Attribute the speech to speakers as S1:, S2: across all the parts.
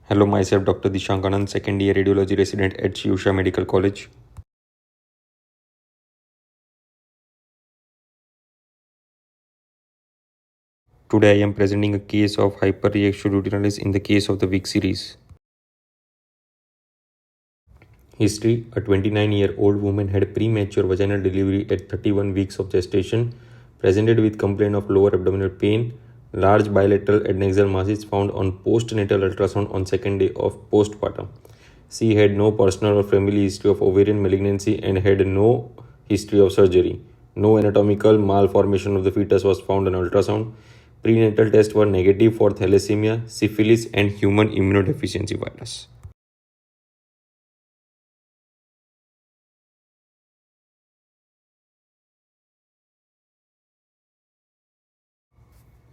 S1: Hello, myself Dr. Dishankanan, second year radiology resident at Shiusha Medical College. Today I am presenting a case of hyperreactio luteinalis in the case of the week series. History: a 29-year-old woman had premature vaginal delivery at 31 weeks of gestation, presented with complaint of lower abdominal pain, large bilateral adnexal masses found on postnatal ultrasound on second day of postpartum. She had no personal or family history of ovarian malignancy and had no history of surgery. No anatomical malformation of the fetus was found on ultrasound. Prenatal tests were negative for thalassemia, syphilis, and human immunodeficiency virus.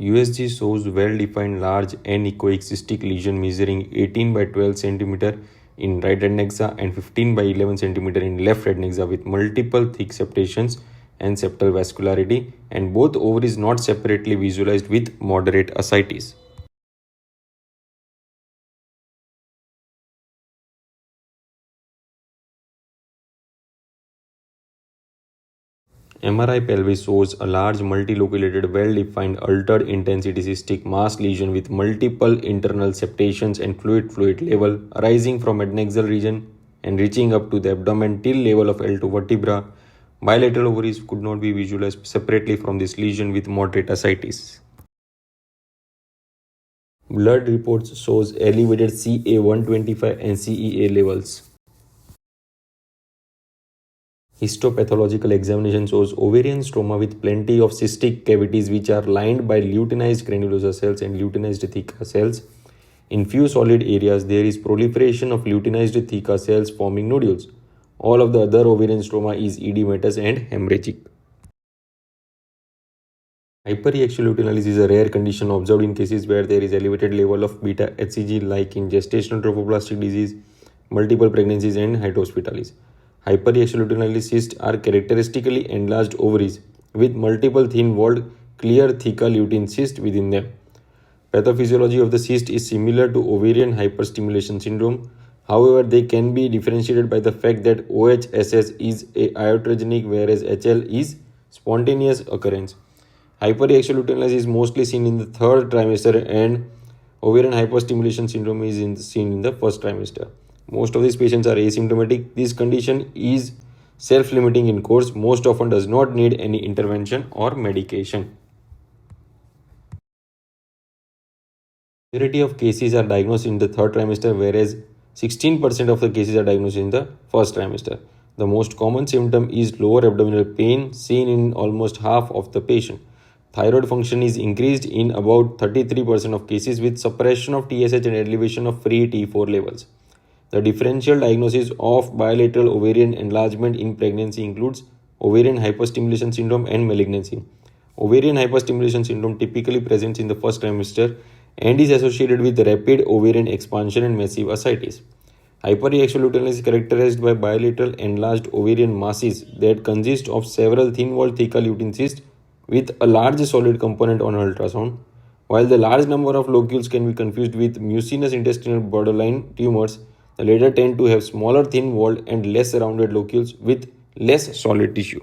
S1: USG shows well-defined large anechoic cystic lesion measuring 18 by 12 cm in right adnexa and 15 by 11 cm in left adnexa with multiple thick septations and septal vascularity, and both ovaries not separately visualized with moderate ascites. MRI pelvis shows a large multiloculated well-defined altered intensity cystic mass lesion with multiple internal septations and fluid level arising from adnexal region and reaching up to the abdomen till level of L2 vertebra. Bilateral ovaries could not be visualized separately from this lesion with moderate ascites. Blood reports shows elevated CA125 and CEA levels. Histopathological examination shows ovarian stroma with plenty of cystic cavities which are lined by luteinized granulosa cells and luteinized theca cells. In few solid areas, there is proliferation of luteinized theca cells forming nodules. All of the other ovarian stroma is edematous and hemorrhagic. Hyperreactio luteinalis is a rare condition observed in cases where there is elevated level of beta HCG like in gestational trophoblastic disease, multiple pregnancies and hypospitalis. Hyperreactio luteinalis cysts are characteristically enlarged ovaries with multiple thin-walled clear theca lutein cysts within them. Pathophysiology of the cyst is similar to ovarian hyperstimulation syndrome. However, they can be differentiated by the fact that OHSS is iatrogenic whereas HL is spontaneous occurrence. Hyperreactio luteinalis is mostly seen in the third trimester and ovarian hyperstimulation syndrome is seen in the first trimester. Most of these patients are asymptomatic. This condition is self-limiting in course, most often does not need any intervention or medication. Majority of cases are diagnosed in the third trimester, whereas 16% of the cases are diagnosed in the first trimester. The most common symptom is lower abdominal pain seen in almost half of the patient. Thyroid function is increased in about 33% of cases with suppression of TSH and elevation of free T4 levels. The differential diagnosis of bilateral ovarian enlargement in pregnancy includes ovarian hyperstimulation syndrome and malignancy. Ovarian hyperstimulation syndrome typically presents in the first trimester and is associated with rapid ovarian expansion and massive ascites. Hyperreactio luteinalis is characterized by bilateral enlarged ovarian masses that consist of several thin-walled theca lutein cysts with a large solid component on ultrasound. While the large number of locules can be confused with mucinous intestinal borderline tumors, the latter tend to have smaller thin-walled and less rounded locules with less solid tissue.